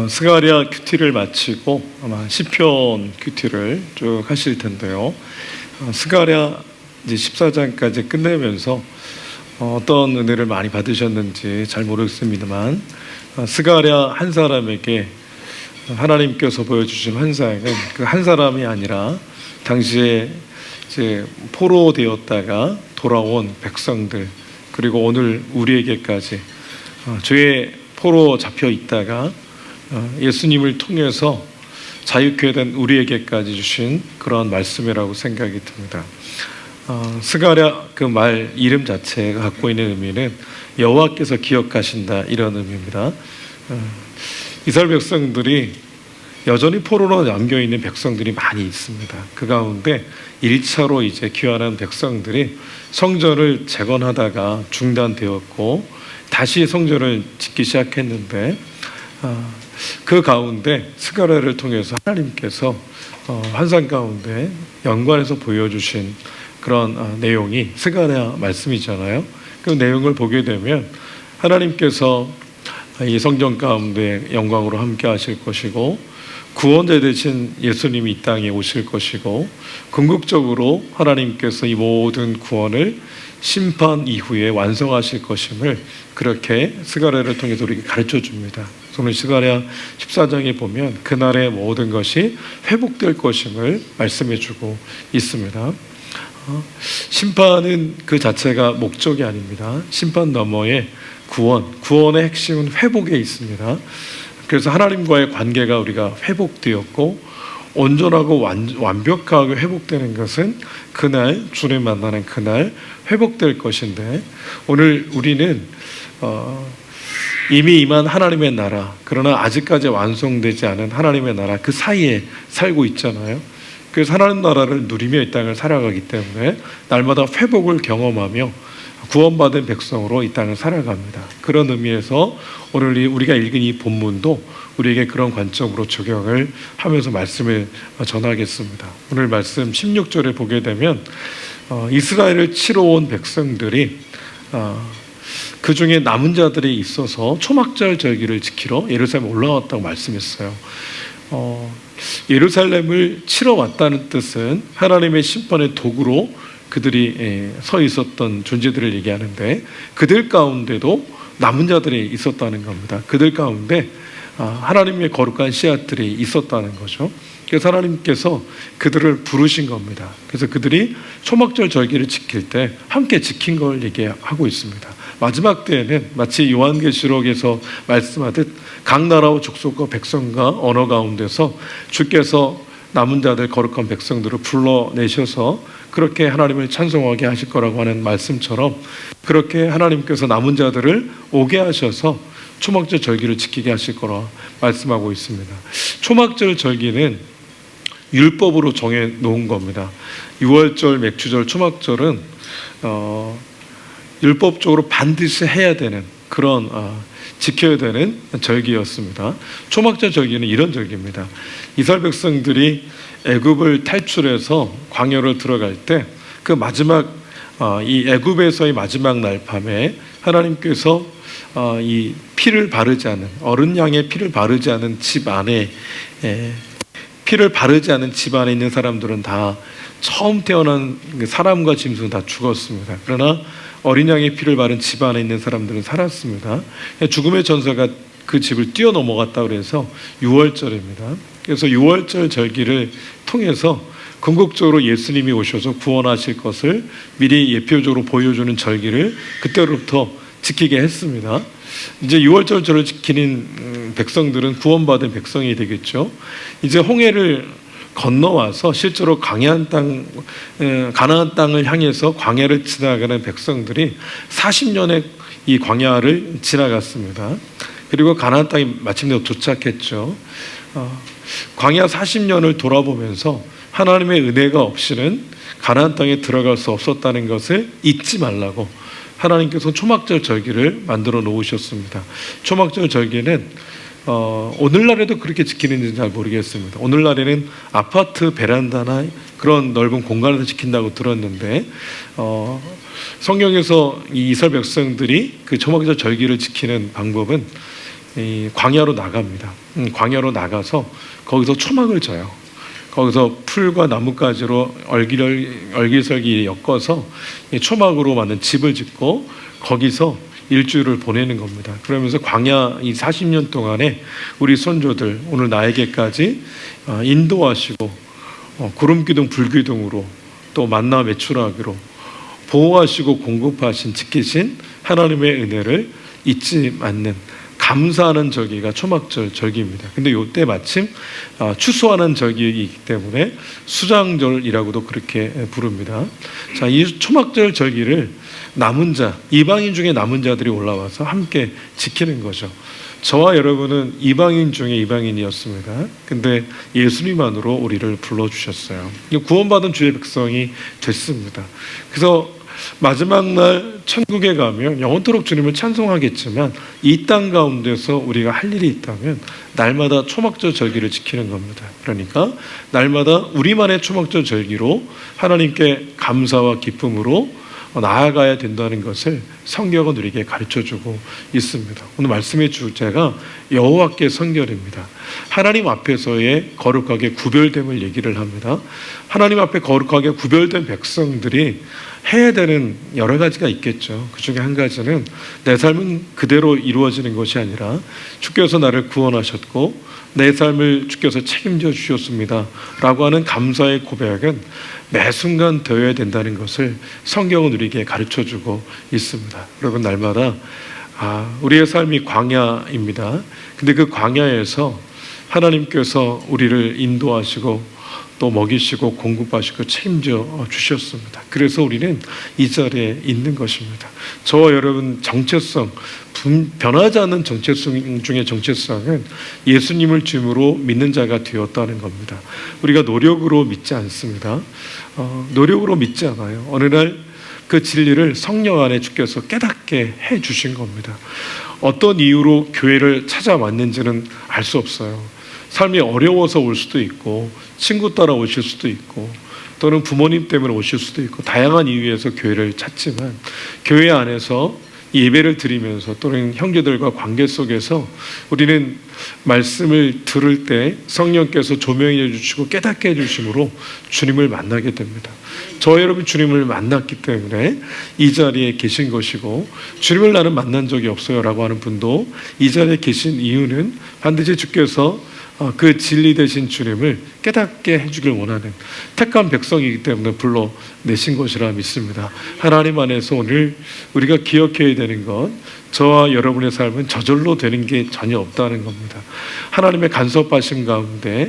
스가랴 큐티를 마치고 아마 시편 큐티를 쭉 하실 텐데요. 스가랴 이제 14장까지 끝내면서 어떤 은혜를 많이 받으셨는지 잘 모르겠습니다만, 스가랴 한 사람에게 하나님께서 보여주신 환상은 그 한 사람이 아니라 당시에 이제 포로되었다가 돌아온 백성들, 그리고 오늘 우리에게까지 죄의 포로 잡혀 있다가 예수님을 통해서 자유케 된 우리에게까지 주신 그런 말씀이라고 생각이 듭니다. 스가랴 그 말 이름 자체가 갖고 있는 의미는 여호와께서 기억하신다, 이런 의미입니다. 이스라엘 백성들이 여전히 포로로 남겨있는 백성들이 많이 있습니다. 그 가운데 1차로 이제 귀환한 백성들이 성전을 재건하다가 중단되었고 다시 성전을 짓기 시작했는데, 그 가운데 스가랴를 통해서 하나님께서 환상 가운데 연관해서 보여주신 그런 내용이 스가랴 말씀이잖아요. 그 내용을 보게 되면 하나님께서 이 성전 가운데 영광으로 함께 하실 것이고, 구원자 되신 예수님이 이 땅에 오실 것이고, 궁극적으로 하나님께서 이 모든 구원을 심판 이후에 완성하실 것임을 그렇게 스가랴를 통해서 우리에게 가르쳐 줍니다. 오늘 스가랴 14장에 보면 그날의 모든 것이 회복될 것임을 말씀해 주고 있습니다. 심판은 그 자체가 목적이 아닙니다. 심판 너머에 구원의 핵심은 회복에 있습니다. 그래서 하나님과의 관계가 우리가 회복되었고, 온전하고 완벽하게 회복되는 것은 그날 주님 만나는 그날 회복될 것인데, 오늘 우리는 이미 임한 하나님의 나라, 그러나 아직까지 완성되지 않은 하나님의 나라 그 사이에 살고 있잖아요. 그래서 하나님 나라를 누리며 이 땅을 살아가기 때문에 날마다 회복을 경험하며 구원받은 백성으로 이 땅을 살아갑니다. 그런 의미에서 오늘 우리가 읽은 이 본문도 우리에게 그런 관점으로 적용을 하면서 말씀을 전하겠습니다. 오늘 말씀 16절에 보게 되면 이스라엘을 치러 온 백성들이 그 중에 남은 자들이 있어서 초막절 절기를 지키러 예루살렘에 올라왔다고 말씀했어요. 예루살렘을 치러 왔다는 뜻은 하나님의 심판의 도구로 그들이 서 있었던 존재들을 얘기하는데, 그들 가운데도 남은 자들이 있었다는 겁니다. 그들 가운데 하나님의 거룩한 씨앗들이 있었다는 거죠. 그래서 하나님께서 그들을 부르신 겁니다. 그래서 그들이 초막절 절기를 지킬 때 함께 지킨 걸 얘기하고 있습니다. 마지막 때에는 마치 요한계시록에서 말씀하듯 각 나라와 족속과 백성과 언어 가운데서 주께서 남은 자들 거룩한 백성들을 불러내셔서 그렇게 하나님을 찬송하게 하실 거라고 하는 말씀처럼, 그렇게 하나님께서 남은 자들을 오게 하셔서 초막절 절기를 지키게 하실 거라 말씀하고 있습니다. 초막절 절기는 율법으로 정해 놓은 겁니다. 유월절, 맥주절, 초막절은 율법적으로 반드시 해야 되는 그런 지켜야 되는 절기였습니다. 초막절 절기는 이런 절기입니다. 이스라엘 백성들이 애굽을 탈출해서 광야로 들어갈 때 그 마지막 이 애굽에서의 마지막 날 밤에 하나님께서 이 피를 바르지 않은 어른 양의 피를 바르지 않은 집 안에 있는 사람들은 다 처음 태어난 사람과 짐승은 다 죽었습니다. 그러나 어린 양의 피를 바른 집 안에 있는 사람들은 살았습니다. 죽음의 전사가 그 집을 뛰어넘어갔다 그래서 유월절입니다. 그래서 유월절 절기를 통해서 궁극적으로 예수님이 오셔서 구원하실 것을 미리 예표적으로 보여주는 절기를 그때로부터 지키게 했습니다. 이제 유월절을 지키는 백성들은 구원받은 백성이 되겠죠. 이제 홍해를 건너와서 실제로 가나안 땅을 향해서 광야를 지나가는 백성들이 40년의 이 광야를 지나갔습니다. 그리고 가나안 땅에 마침내 도착했죠. 광야 40년을 돌아보면서 하나님의 은혜가 없이는 가나안 땅에 들어갈 수 없었다는 것을 잊지 말라고 하나님께서 초막절 절기를 만들어 놓으셨습니다. 초막절 절기는 오늘날에도 그렇게 지키는지는 잘 모르겠습니다. 오늘날에는 아파트 베란다나 그런 넓은 공간에서 지킨다고 들었는데, 성경에서 이 이스라엘 백성들이 그 초막절 절기를 지키는 방법은 이 광야로 나갑니다. 광야로 나가서 거기서 초막을 져요. 거기서 풀과 나뭇가지로 얼기설기 엮어서 초막으로 만든 집을 짓고 거기서 일주일을 보내는 겁니다. 그러면서 광야 이 40년 동안에 우리 선조들 오늘 나에게까지 인도하시고 구름기둥 불기둥으로 또 만나 매출하기로 보호하시고 공급하신 지키신 하나님의 은혜를 잊지 않는 감사하는 절기가 초막절 절기입니다. 근데 이때 마침 추수하는 절기이기 때문에 수장절이라고도 그렇게 부릅니다. 자, 이 초막절 절기를 남은 자, 이방인 중에 남은 자들이 올라와서 함께 지키는 거죠. 저와 여러분은 이방인 중에 이방인이었습니다. 근데 예수님만으로 우리를 불러주셨어요. 구원받은 주의 백성이 됐습니다. 그래서 마지막 날 천국에 가면 영원토록 주님을 찬송하겠지만 이 땅 가운데서 우리가 할 일이 있다면 날마다 초막절 절기를 지키는 겁니다. 그러니까 날마다 우리만의 초막절 절기로 하나님께 감사와 기쁨으로 나아가야 된다는 것을 성경은 우리에게 가르쳐주고 있습니다. 오늘 말씀의 주제가 여호와께 성결입니다. 하나님 앞에서의 거룩하게 구별됨을 얘기를 합니다. 하나님 앞에 거룩하게 구별된 백성들이 해야 되는 여러 가지가 있겠죠. 그 중에 한 가지는 내 삶은 그대로 이루어지는 것이 아니라 주께서 나를 구원하셨고 내 삶을 주께서 책임져 주셨습니다 라고 하는 감사의 고백은 매 순간 되어야 된다는 것을 성경은 우리에게 가르쳐주고 있습니다. 여러분, 날마다 우리의 삶이 광야입니다. 근데 그 광야에서 하나님께서 우리를 인도하시고 또 먹이시고 공급하시고 책임져 주셨습니다. 그래서 우리는 이 자리에 있는 것입니다. 저와 여러분 정체성, 변하지 않는 정체성 중에 정체성은 예수님을 주님으로 믿는 자가 되었다는 겁니다. 우리가 노력으로 믿지 않습니다. 노력으로 믿지 않아요. 어느 날 그 진리를 성령 안에 주께서 깨닫게 해 주신 겁니다. 어떤 이유로 교회를 찾아왔는지는 알 수 없어요. 삶이 어려워서 올 수도 있고 친구 따라 오실 수도 있고 또는 부모님 때문에 오실 수도 있고 다양한 이유에서 교회를 찾지만 교회 안에서 예배를 드리면서 또는 형제들과 관계 속에서 우리는 말씀을 들을 때 성령께서 조명해 주시고 깨닫게 해 주심으로 주님을 만나게 됩니다. 저 여러분 주님을 만났기 때문에 이 자리에 계신 것이고 주님을 나는 만난 적이 없어요 라고 하는 분도 이 자리에 계신 이유는 반드시 주께서 그 진리 되신 주님을 깨닫게 해주길 원하는 택한 백성이기 때문에 불러내신 것이라 믿습니다. 하나님 안에서 오늘 우리가 기억해야 되는 것, 저와 여러분의 삶은 저절로 되는 게 전혀 없다는 겁니다. 하나님의 간섭하심 가운데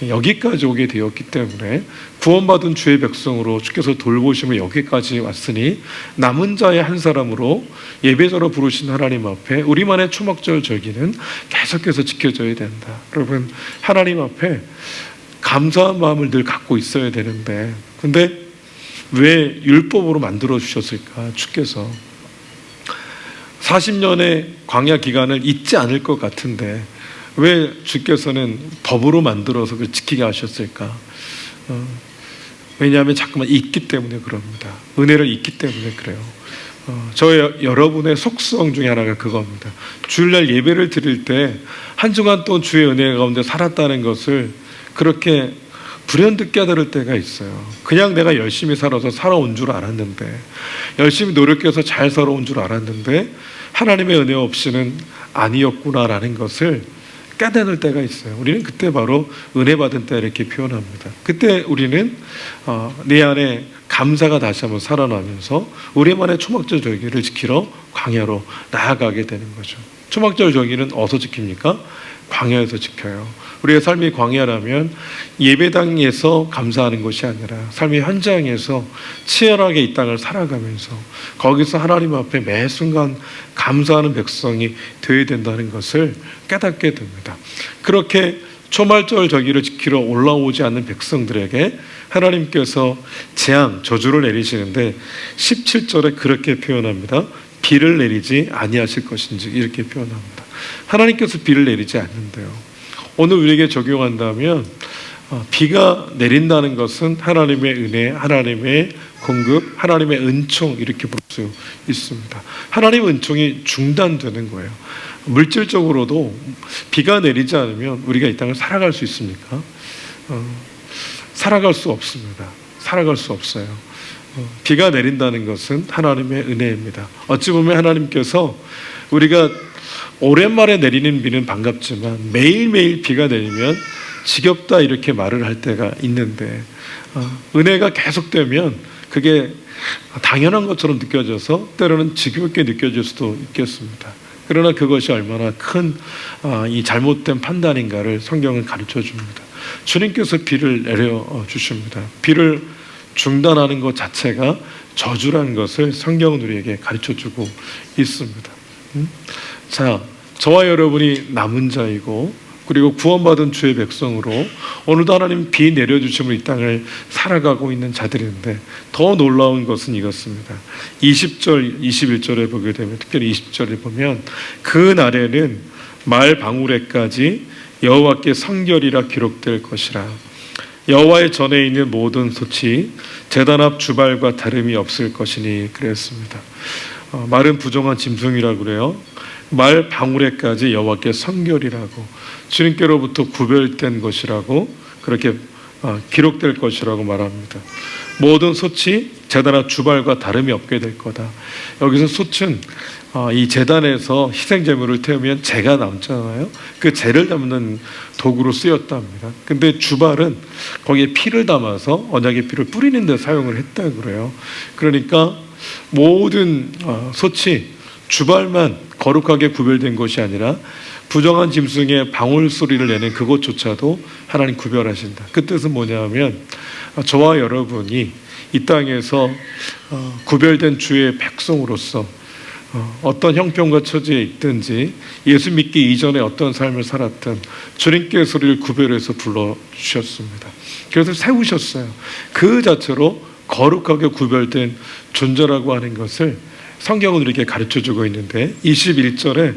여기까지 오게 되었기 때문에 구원받은 주의 백성으로 주께서 돌보시며 여기까지 왔으니 남은 자의 한 사람으로 예배자로 부르신 하나님 앞에 우리만의 초막절 절기는 계속해서 지켜져야 된다. 여러분, 하나님 앞에 감사한 마음을 늘 갖고 있어야 되는데 근데 왜 율법으로 만들어 주셨을까? 주께서 40년의 광야 기간을 잊지 않을 것 같은데 왜 주께서는 법으로 만들어서 그걸 지키게 하셨을까? 왜냐하면 자꾸만 잊기 때문에 그럽니다. 은혜를 잊기 때문에 그래요. 여러분의 속성 중에 하나가 그겁니다. 주일날 예배를 드릴 때 한 주간 또 주의 은혜 가운데 살았다는 것을 그렇게 불현듯 깨달을 때가 있어요. 그냥 내가 열심히 살아서 살아온 줄 알았는데 열심히 노력해서 잘 살아온 줄 알았는데 하나님의 은혜 없이는 아니었구나라는 것을 깨닫을 때가 있어요. 우리는 그때 바로 은혜 받은 때 이렇게 표현합니다. 그때 우리는 내 안에 감사가 다시 한번 살아나면서 우리만의 초막절 절기를 지키러 광야로 나아가게 되는 거죠. 초막절 절기는 어디서 지킵니까? 광야에서 지켜요. 우리의 삶이 광야라면 예배당에서 감사하는 것이 아니라 삶의 현장에서 치열하게 이 땅을 살아가면서 거기서 하나님 앞에 매 순간 감사하는 백성이 되어야 된다는 것을 깨닫게 됩니다. 그렇게 초막절 절기를 지키러 올라오지 않는 백성들에게 하나님께서 재앙, 저주를 내리시는데 17절에 그렇게 표현합니다. 비를 내리지 아니하실 것인지 이렇게 표현합니다. 하나님께서 비를 내리지 않는데요. 오늘 우리에게 적용한다면 비가 내린다는 것은 하나님의 은혜, 하나님의 공급, 하나님의 은총 이렇게 부를 수 있습니다. 하나님의 은총이 중단되는 거예요. 물질적으로도 비가 내리지 않으면 우리가 이 땅을 살아갈 수 있습니까? 살아갈 수 없습니다. 살아갈 수 없어요. 비가 내린다는 것은 하나님의 은혜입니다. 어찌 보면 하나님께서 우리가 오랜만에 내리는 비는 반갑지만 매일매일 비가 내리면 지겹다 이렇게 말을 할 때가 있는데 은혜가 계속되면 그게 당연한 것처럼 느껴져서 때로는 지겹게 느껴질 수도 있겠습니다. 그러나 그것이 얼마나 큰 이 잘못된 판단인가를 성경은 가르쳐 줍니다. 주님께서 비를 내려 주십니다. 비를 중단하는 것 자체가 저주라는 것을 성경은 우리에게 가르쳐 주고 있습니다. 자, 저와 여러분이 남은 자이고 그리고 구원받은 주의 백성으로 오늘도 하나님 비 내려주심으로 이 땅을 살아가고 있는 자들인데 더 놀라운 것은 이것입니다. 20절, 21절에 보게 되면 특별히 20절에 보면 그 날에는 말 방울에까지 여호와께 성결이라 기록될 것이라. 여호와의 전에 있는 모든 솥이 제단 앞 주발과 다름이 없을 것이니 그랬습니다. 말은 부정한 짐승이라고 그래요. 말 방울에까지 여호와께 성결이라고, 주님께로부터 구별된 것이라고 그렇게 기록될 것이라고 말합니다. 모든 솥이 제단 앞 주발과 다름이 없게 될 거다. 여기서 솥은 이 제단에서 희생제물을 태우면 재가 남잖아요. 그 재를 담는 도구로 쓰였답니다. 근데 주발은 거기에 피를 담아서 언약의 피를 뿌리는 데 사용을 했다고 그래요. 그러니까 모든 솥이 주발만 거룩하게 구별된 것이 아니라 부정한 짐승의 방울 소리를 내는 그것조차도 하나님 구별하신다. 그 뜻은 뭐냐면 저와 여러분이 이 땅에서 구별된 주의 백성으로서 어떤 형편과 처지에 있든지 예수 믿기 이전에 어떤 삶을 살았든 주님께 소리를 구별해서 불러주셨습니다. 그래서 세우셨어요. 그 자체로 거룩하게 구별된 존재라고 하는 것을 성경은 우리에게 가르쳐주고 있는데 21절에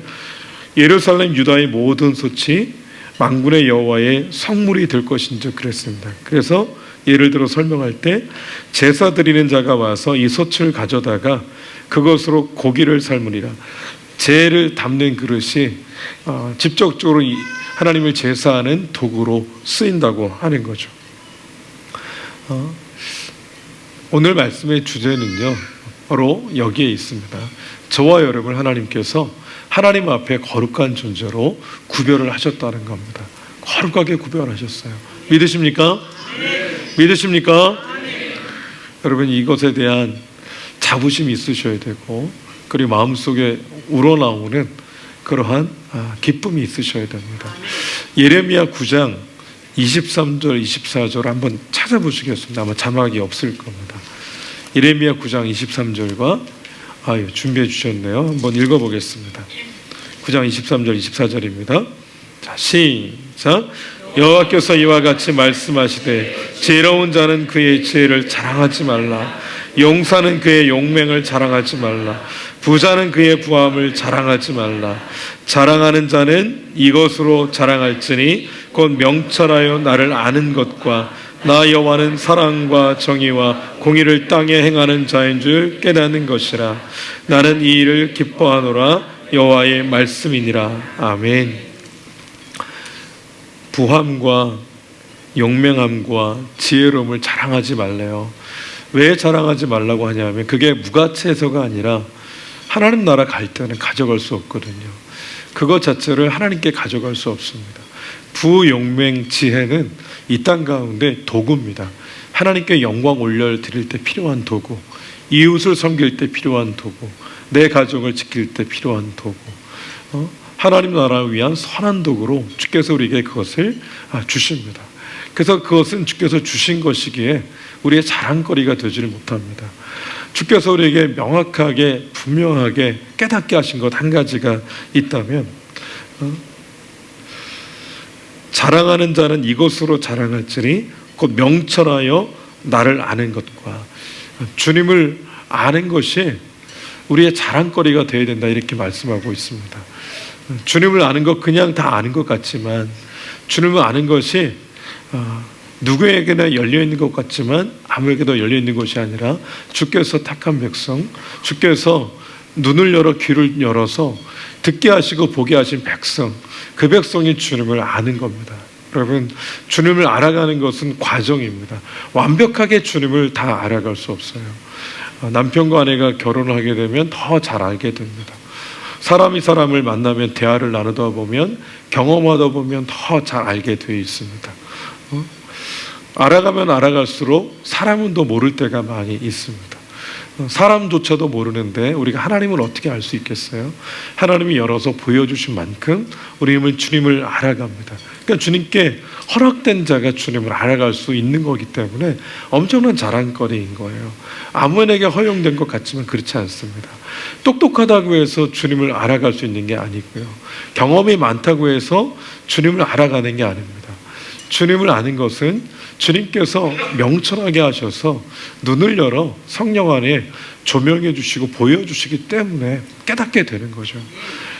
예루살렘 유다의 모든 솥이 만군의 여호와의 성물이 될 것인지 그랬습니다. 그래서 예를 들어 설명할 때 제사 드리는 자가 와서 이 솥을 가져다가 그것으로 고기를 삶으리라. 재를 담는 그릇이 직접적으로 하나님을 제사하는 도구로 쓰인다고 하는 거죠. 오늘 말씀의 주제는요, 바로 여기에 있습니다. 저와 여러분 하나님께서 하나님 앞에 거룩한 존재로 구별을 하셨다는 겁니다. 거룩하게 구별하셨어요. 믿으십니까? 믿으십니까? 여러분 이것에 대한 자부심이 있으셔야 되고 그리고 마음속에 우러나오는 그러한 기쁨이 있으셔야 됩니다. 예레미야 9장 23절 24절 한번 찾아보시겠습니다. 아마 자막이 없을 겁니다. 예레미야 9장 23절과 준비해 주셨네요. 한번 읽어보겠습니다. 9장 23절 24절입니다. 자, 시작. 여호와께서 이와 같이 말씀하시되 지혜로운 자는 그의 지혜를 자랑하지 말라. 용사는 그의 용맹을 자랑하지 말라. 부자는 그의 부함을 자랑하지 말라. 자랑하는 자는 이것으로 자랑할지니 곧 명철하여 나를 아는 것과 나 여호와는 사랑과 정의와 공의를 땅에 행하는 자인 줄 깨닫는 것이라. 나는 이 일을 기뻐하노라. 여호와의 말씀이니라. 아멘. 부함과 용맹함과 지혜로움을 자랑하지 말래요. 왜 자랑하지 말라고 하냐면 그게 무가치해서가 아니라 하나님 나라 갈 때는 가져갈 수 없거든요. 그것 자체를 하나님께 가져갈 수 없습니다. 부용맹 지혜는 이 땅 가운데 도구입니다. 하나님께 영광 올려드릴 때 필요한 도구, 이웃을 섬길 때 필요한 도구, 내 가족을 지킬 때 필요한 도구, 하나님 나라를 위한 선한 도구로 주께서 우리에게 그것을 주십니다. 그래서 그것은 주께서 주신 것이기에 우리의 자랑거리가 되지를 못합니다. 주께서 우리에게 명확하게 분명하게 깨닫게 하신 것 한 가지가 있다면 자랑하는 자는 이것으로 자랑할지니 곧 명철하여 나를 아는 것과 주님을 아는 것이 우리의 자랑거리가 되어야 된다 이렇게 말씀하고 있습니다. 주님을 아는 것 그냥 다 아는 것 같지만 주님을 아는 것이 누구에게나 열려있는 것 같지만 아무에게도 열려 있는 것이 아니라 주께서 택한 백성, 주께서 눈을 열어 귀를 열어서 듣게 하시고 보게 하신 백성, 그 백성이 주님을 아는 겁니다. 여러분, 주님을 알아가는 것은 과정입니다. 완벽하게 주님을 다 알아갈 수 없어요. 남편과 아내가 결혼을 하게 되면 더 잘 알게 됩니다. 사람이 사람을 만나면 대화를 나누다 보면, 경험하다 보면 더 잘 알게 되어 있습니다. 알아가면 알아갈수록 사람은 더 모를 때가 많이 있습니다. 사람조차도 모르는데 우리가 하나님을 어떻게 알 수 있겠어요? 하나님이 열어서 보여주신 만큼 우리는 주님을 알아갑니다. 그러니까 주님께 허락된 자가 주님을 알아갈 수 있는 거기 때문에 엄청난 자랑거리인 거예요. 아무에게 허용된 것 같지만 그렇지 않습니다. 똑똑하다고 해서 주님을 알아갈 수 있는 게 아니고요. 경험이 많다고 해서 주님을 알아가는 게 아닙니다. 주님을 아는 것은 주님께서 명철하게 하셔서 눈을 열어 성령 안에 조명해 주시고 보여주시기 때문에 깨닫게 되는 거죠.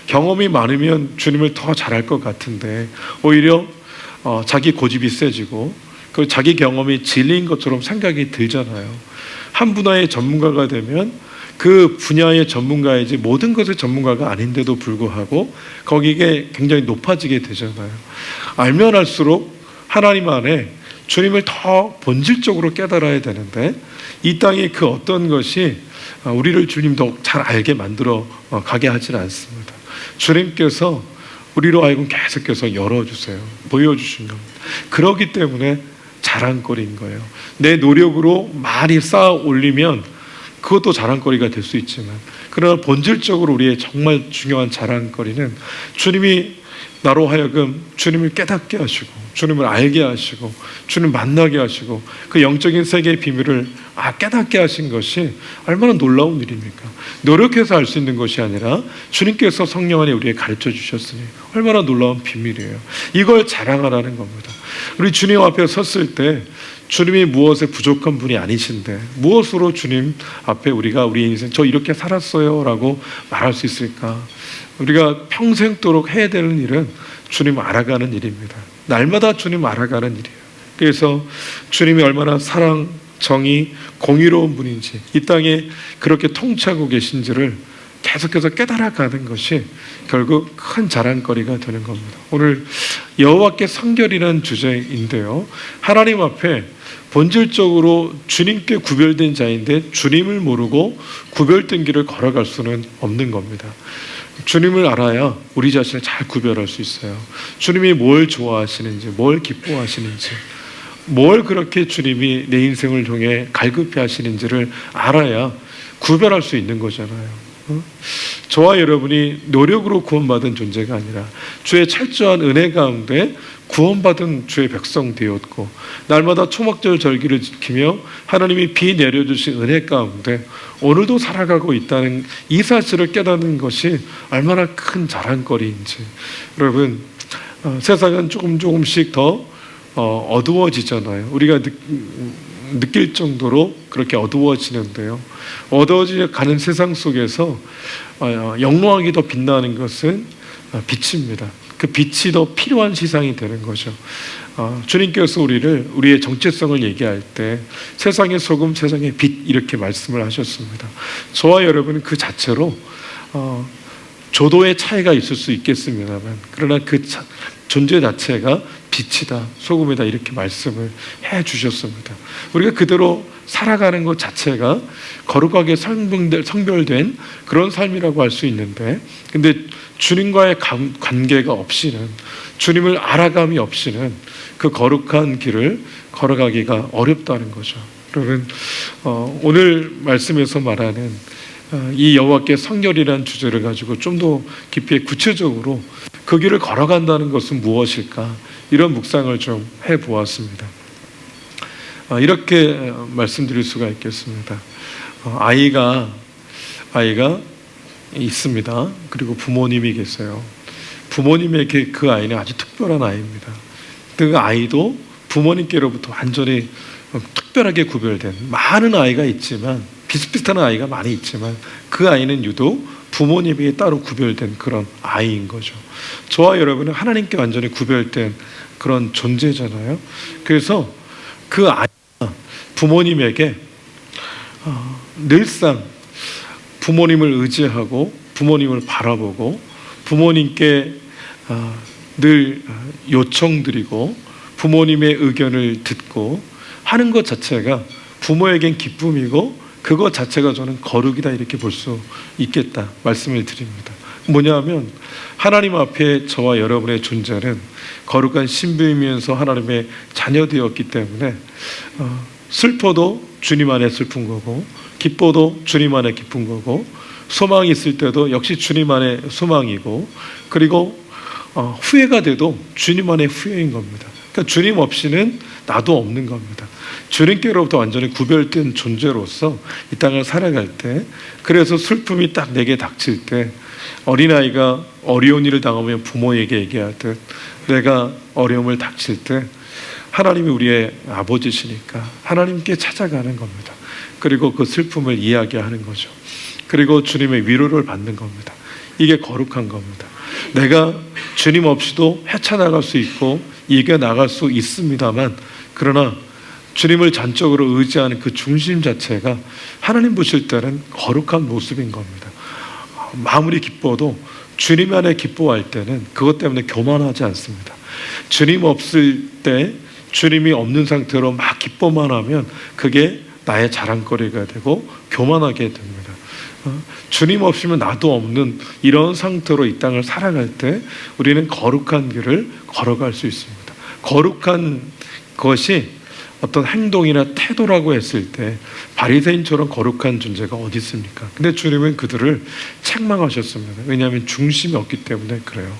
경험이 많으면 주님을 더 잘할 것 같은데 오히려 자기 고집이 세지고 그 자기 경험이 진리인 것처럼 생각이 들잖아요. 한 분야의 전문가가 되면 그 분야의 전문가이지 모든 것의 전문가가 아닌데도 불구하고 거기에 굉장히 높아지게 되잖아요. 알면 알수록 하나님 안에 주님을 더 본질적으로 깨달아야 되는데 이 땅에 그 어떤 것이 우리를 주님 더 잘 알게 만들어 가게 하지는 않습니다. 주님께서 우리로 하여금 계속해서 열어주세요. 보여주신 겁니다. 그렇기 때문에 자랑거리인 거예요. 내 노력으로 많이 쌓아 올리면 그것도 자랑거리가 될 수 있지만 그러나 본질적으로 우리의 정말 중요한 자랑거리는 주님이 나로 하여금 주님을 깨닫게 하시고 주님을 알게 하시고 주님 만나게 하시고 그 영적인 세계의 비밀을 깨닫게 하신 것이 얼마나 놀라운 일입니까? 노력해서 알 수 있는 것이 아니라 주님께서 성령 안에 우리에게 가르쳐 주셨으니 얼마나 놀라운 비밀이에요. 이걸 자랑하라는 겁니다. 우리 주님 앞에 섰을 때 주님이 무엇에 부족한 분이 아니신데 무엇으로 주님 앞에 우리가 우리 인생 저 이렇게 살았어요 라고 말할 수 있을까? 우리가 평생도록 해야 되는 일은 주님 알아가는 일입니다. 날마다 주님 알아가는 일이에요. 그래서 주님이 얼마나 사랑, 정의, 공의로운 분인지 이 땅에 그렇게 통치하고 계신지를 계속해서 깨달아가는 것이 결국 큰 자랑거리가 되는 겁니다. 오늘 여호와께 성결이라는 주제인데요. 하나님 앞에 본질적으로 주님께 구별된 자인데 주님을 모르고 구별된 길을 걸어갈 수는 없는 겁니다. 주님을 알아야 우리 자신을 잘 구별할 수 있어요. 주님이 뭘 좋아하시는지, 뭘 기뻐하시는지, 뭘 그렇게 주님이 내 인생을 통해 갈급해 하시는지를 알아야 구별할 수 있는 거잖아요. 저와 여러분이 노력으로 구원받은 존재가 아니라 주의 철저한 은혜 가운데 구원받은 주의 백성 되었고 날마다 초막절 절기를 지키며 하나님이 비 내려주신 은혜 가운데 오늘도 살아가고 있다는 이 사실을 깨닫는 것이 얼마나 큰 자랑거리인지. 여러분, 세상은 조금씩 더 어두워지잖아요. 우리가 느낄 정도로 그렇게 어두워지는데요. 어두워져 가는 세상 속에서 영롱하게 더 빛나는 것은 빛입니다. 그 빛이 더 필요한 세상이 되는 거죠. 주님께서 우리의 정체성을 얘기할 때 세상의 소금, 세상의 빛 이렇게 말씀을 하셨습니다. 저와 여러분은 그 자체로 조도의 차이가 있을 수 있겠습니다만 그러나 그 존재 자체가 빛이다, 소금이다 이렇게 말씀을 해 주셨습니다. 우리가 그대로 살아가는 것 자체가 거룩하게 성별된 그런 삶이라고 할 수 있는데 근데 주님과의 관계가 없이는 주님을 알아감이 없이는 그 거룩한 길을 걸어가기가 어렵다는 거죠. 여러분, 오늘 말씀에서 말하는 이 여호와께 성결이라는 주제를 가지고 좀 더 깊이 구체적으로 그 길을 걸어간다는 것은 무엇일까? 이런 묵상을 좀 해보았습니다. 이렇게 말씀드릴 수가 있겠습니다. 아이가 있습니다. 그리고 부모님이 계세요. 부모님에게 그 아이는 아주 특별한 아이입니다. 그 아이도 부모님께로부터 완전히 특별하게 구별된 많은 아이가 있지만 비슷비슷한 아이가 많이 있지만 그 아이는 유독 부모님에게 따로 구별된 그런 아이인 거죠. 저와 여러분은 하나님께 완전히 구별된 그런 존재잖아요. 그래서 그 아이가 부모님에게 늘상 부모님을 의지하고 부모님을 바라보고 부모님께 늘 요청드리고 부모님의 의견을 듣고 하는 것 자체가 부모에겐 기쁨이고 그것 자체가 저는 거룩이다 이렇게 볼 수 있겠다 말씀을 드립니다. 뭐냐면 하나님 앞에 저와 여러분의 존재는 거룩한 신부이면서 하나님의 자녀되었기 때문에 슬퍼도 주님 안에 슬픈 거고 기뻐도 주님 안에 기쁜 거고 소망이 있을 때도 역시 주님 안에 소망이고 그리고 후회가 돼도 주님 안에 후회인 겁니다. 그러니까 주님 없이는 나도 없는 겁니다. 주님께로부터 완전히 구별된 존재로서 이 땅을 살아갈 때 그래서 슬픔이 딱 내게 닥칠 때 어린아이가 어려운 일을 당하면 부모에게 얘기하듯 내가 어려움을 닥칠 때 하나님이 우리의 아버지시니까 하나님께 찾아가는 겁니다. 그리고 그 슬픔을 이야기하는 거죠. 그리고 주님의 위로를 받는 겁니다. 이게 거룩한 겁니다. 내가 주님 없이도 헤쳐나갈 수 있고 이겨나갈 수 있습니다만 그러나 주님을 전적으로 의지하는 그 중심 자체가 하나님 보실 때는 거룩한 모습인 겁니다. 아무리 기뻐도 주님 안에 기뻐할 때는 그것 때문에 교만하지 않습니다. 주님 없을 때 주님이 없는 상태로 막 기뻐만 하면 그게 나의 자랑거리가 되고 교만하게 됩니다. 주님 없이면 나도 없는 이런 상태로 이 땅을 살아갈 때 우리는 거룩한 길을 걸어갈 수 있습니다. 거룩한 것이 어떤 행동이나 태도라고 했을 때 바리새인처럼 거룩한 존재가 어디 있습니까? 근데 주님은 그들을 책망하셨습니다. 왜냐하면 중심이 없기 때문에 그래요.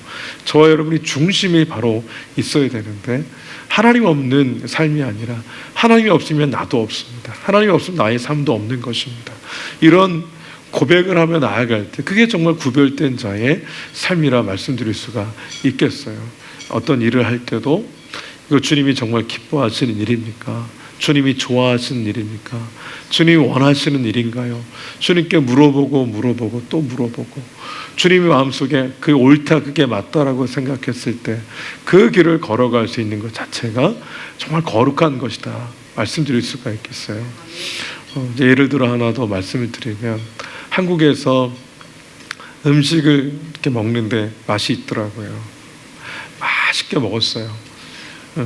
저와 여러분이 중심이 바로 있어야 되는데 하나님 없는 삶이 아니라 하나님이 없으면 나도 없습니다. 하나님이 없으면 나의 삶도 없는 것입니다. 이런 고백을 하며 나아갈 때 그게 정말 구별된 자의 삶이라 말씀드릴 수가 있겠어요. 어떤 일을 할 때도 이거 주님이 정말 기뻐하시는 일입니까? 주님이 좋아하시는 일입니까? 주님이 원하시는 일인가요? 주님께 물어보고 또 물어보고 주님의 마음속에 그게 옳다 그게 맞다라고 생각했을 때 그 길을 걸어갈 수 있는 것 자체가 정말 거룩한 것이다 말씀드릴 수가 있겠어요. 이제 예를 들어 하나 더 말씀을 드리면 한국에서 음식을 이렇게 먹는데 맛이 있더라고요. 맛있게 먹었어요.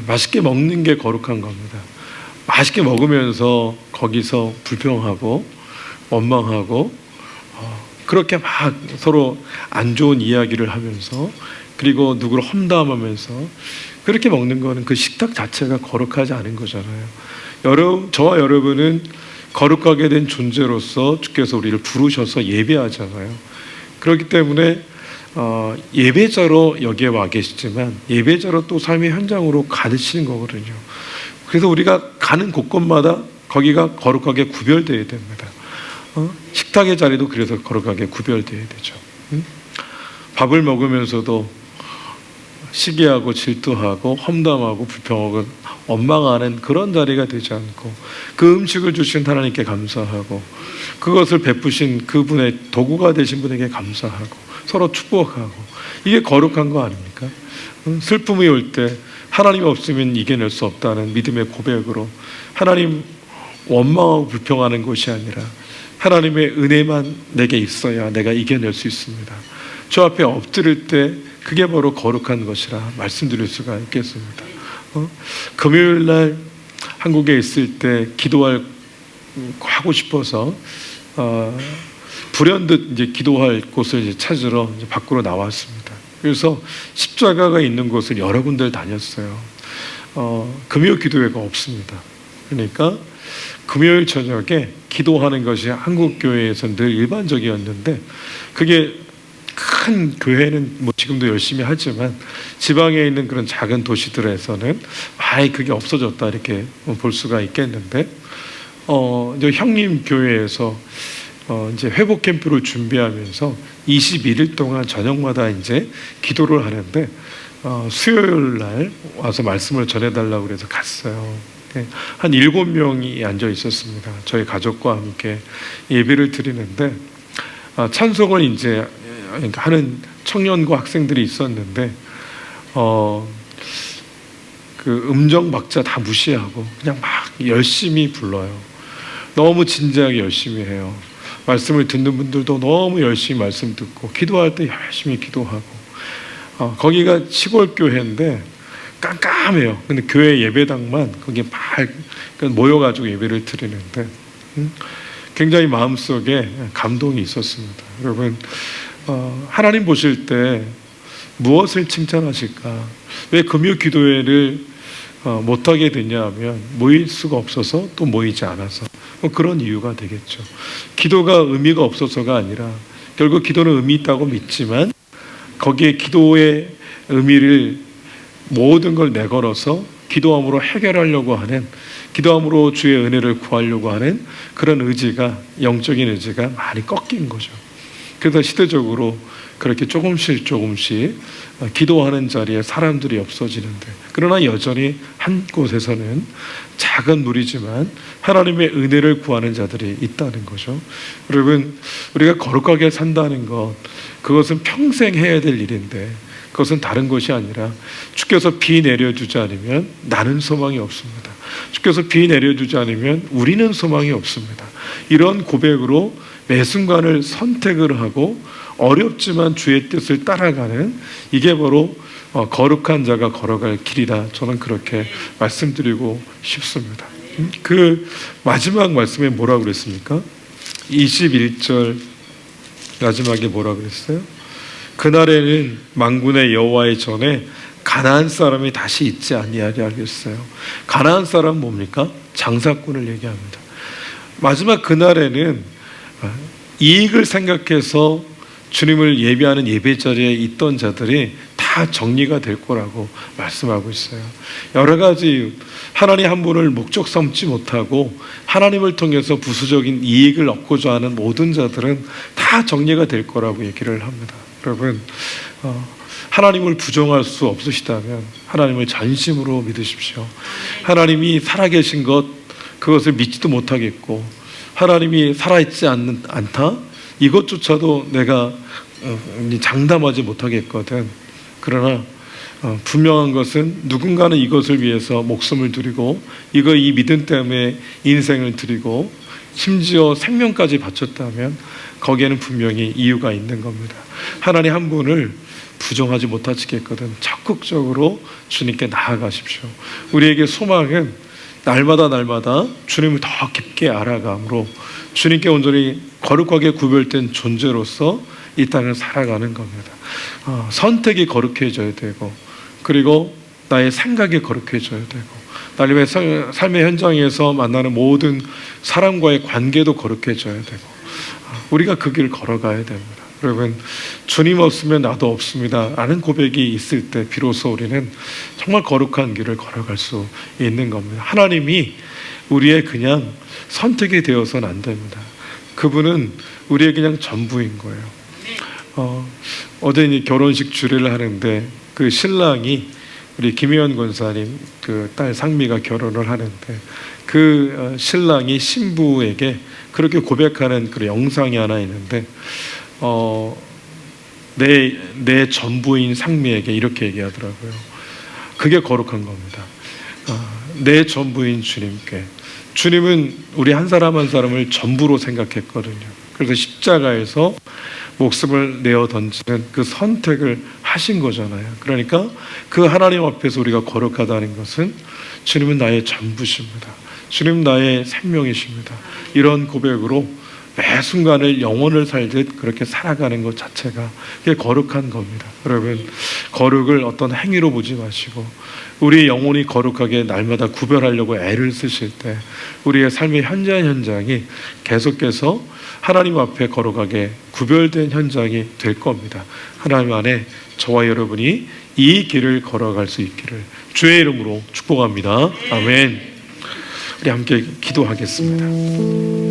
맛있게 먹는 게 거룩한 겁니다. 맛있게 먹으면서 거기서 불평하고 원망하고 그렇게 막 서로 안 좋은 이야기를 하면서 그리고 누구를 험담하면서 그렇게 먹는 거는 그 식탁 자체가 거룩하지 않은 거잖아요. 저와 여러분은 거룩하게 된 존재로서 주께서 우리를 부르셔서 예배하잖아요. 그렇기 때문에 예배자로 여기에 와 계시지만 예배자로 또 삶의 현장으로 가르치는 거거든요. 그래서 우리가 가는 곳곳마다 거기가 거룩하게 구별되어야 됩니다. 식탁의 자리도 그래서 거룩하게 구별되어야 되죠. 밥을 먹으면서도 시기하고 질투하고 험담하고 불평하고 원망하는 그런 자리가 되지 않고 그 음식을 주신 하나님께 감사하고 그것을 베푸신 그분의 도구가 되신 분에게 감사하고 서로 축복하고 이게 거룩한 거 아닙니까? 슬픔이 올 때 하나님 없으면 이겨낼 수 없다는 믿음의 고백으로 하나님 원망하고 불평하는 것이 아니라 하나님의 은혜만 내게 있어야 내가 이겨낼 수 있습니다. 주 앞에 엎드릴 때 그게 바로 거룩한 것이라 말씀드릴 수가 있겠습니다. 금요일 날 한국에 있을 때 하고 싶어서 불현듯 이제 기도할 곳을 이제 찾으러 이제 밖으로 나왔습니다. 그래서 십자가가 있는 곳을 여러 군데를 다녔어요. 금요 기도회가 없습니다. 그러니까 금요일 저녁에 기도하는 것이 한국 교회에서 늘 일반적이었는데 그게 큰 교회는 뭐 지금도 열심히 하지만 지방에 있는 그런 작은 도시들에서는 아예 그게 없어졌다 이렇게 볼 수가 있겠는데 이제 형님 교회에서 이제 회복 캠프를 준비하면서 21일 동안 저녁마다 이제 기도를 하는데 수요일 날 와서 말씀을 전해달라고 그래서 갔어요. 한 7명이 앉아 있었습니다. 저희 가족과 함께 예배를 드리는데 찬송을 이제 하는 청년과 학생들이 있었는데 그 음정 박자 다 무시하고 그냥 막 열심히 불러요. 너무 진지하게 열심히 해요. 말씀을 듣는 분들도 너무 열심히 말씀 듣고 기도할 때 열심히 기도하고 거기가 시골 교회인데 깜깜해요. 근데 교회 예배당만 거기에 막 모여가지고 예배를 드리는데 굉장히 마음속에 감동이 있었습니다. 여러분 하나님 보실 때 무엇을 칭찬하실까? 왜 금요 기도회를 못하게 되냐 하면 모일 수가 없어서 또 모이지 않아서 그런 이유가 되겠죠. 기도가 의미가 없어서가 아니라 결국 기도는 의미 있다고 믿지만 거기에 기도의 의미를 모든 걸 내걸어서 기도함으로 해결하려고 하는, 기도함으로 주의 은혜를 구하려고 하는 그런 의지가, 영적인 의지가 많이 꺾인 거죠. 그래서 시대적으로 그렇게 조금씩 기도하는 자리에 사람들이 없어지는데, 그러나 여전히 한 곳에서는 작은 무리지만 하나님의 은혜를 구하는 자들이 있다는 거죠. 여러분, 우리가 거룩하게 산다는 것, 그것은 평생 해야 될 일인데 그것은 다른 것이 아니라 주께서 비 내려주지 않으면 나는 소망이 없습니다. 주께서 비 내려주지 않으면 우리는 소망이 없습니다. 이런 고백으로 매 순간을 선택을 하고 어렵지만 주의 뜻을 따라가는, 이게 바로 거룩한 자가 걸어갈 길이다. 저는 그렇게 말씀드리고 싶습니다. 그 마지막 말씀에 뭐라고 그랬습니까? 21절 마지막에 뭐라고 그랬어요? 그날에는 만군의 여호와의 전에 가나안 사람이 다시 있지 아니하리 하겠어요. 가나안 사람은 뭡니까? 장사꾼을 얘기합니다. 마지막 그날에는 이익을 생각해서 주님을 예배하는 예배 자리에 있던 자들이 다 정리가 될 거라고 말씀하고 있어요. 여러 가지 하나님 한 분을 목적 삼지 못하고 하나님을 통해서 부수적인 이익을 얻고자 하는 모든 자들은 다 정리가 될 거라고 얘기를 합니다. 여러분, 하나님을 부정할 수 없으시다면 하나님을 전심으로 믿으십시오. 하나님이 살아계신 것, 그것을 믿지도 못하겠고, 하나님이 살아있지 않다? 이것조차도 내가 장담하지 못하겠거든. 그러나 분명한 것은 누군가는 이것을 위해서 목숨을 드리고 이 믿음 때문에 인생을 드리고 심지어 생명까지 바쳤다면 거기에는 분명히 이유가 있는 겁니다. 하나님 한 분을 부정하지 못하시겠거든. 적극적으로 주님께 나아가십시오. 우리에게 소망은 날마다 주님을 더 깊게 알아감으로 주님께 온전히 거룩하게 구별된 존재로서 이 땅을 살아가는 겁니다. 선택이 거룩해져야 되고, 그리고 나의 생각이 거룩해져야 되고, 나의 삶의 현장에서 만나는 모든 사람과의 관계도 거룩해져야 되고, 우리가 그 길을 걸어가야 됩니다. 여러분, 주님 없으면 나도 없습니다 라는 고백이 있을 때 비로소 우리는 정말 거룩한 길을 걸어갈 수 있는 겁니다. 하나님이 우리의 그냥 선택이 되어서는 안 됩니다. 그분은 우리의 그냥 전부인 거예요. 어제 이제 결혼식 주례를 하는데 그 신랑이 우리 김혜연 권사님 그 딸 상미가 결혼을 하는데 그 신랑이 신부에게 그렇게 고백하는 그 영상이 하나 있는데 내 전부인 상미에게 이렇게 얘기하더라고요. 그게 거룩한 겁니다. 내 전부인 주님께. 주님은 우리 한 사람 한 사람을 전부로 생각했거든요. 그래서 십자가에서 목숨을 내어 던지는 그 선택을 하신 거잖아요. 그러니까 그 하나님 앞에서 우리가 거룩하다는 것은 주님은 나의 전부십니다. 주님 나의 생명이십니다. 이런 고백으로 매 순간을 영혼을 살듯 그렇게 살아가는 것 자체가 그게 거룩한 겁니다. 여러분, 거룩을 어떤 행위로 보지 마시고 우리 영혼이 거룩하게 날마다 구별하려고 애를 쓰실 때 우리의 삶의 현장이 계속해서 하나님 앞에 거룩하게 구별된 현장이 될 겁니다. 하나님 안에 저와 여러분이 이 길을 걸어갈 수 있기를 주의 이름으로 축복합니다. 아멘. 우리 함께 기도하겠습니다.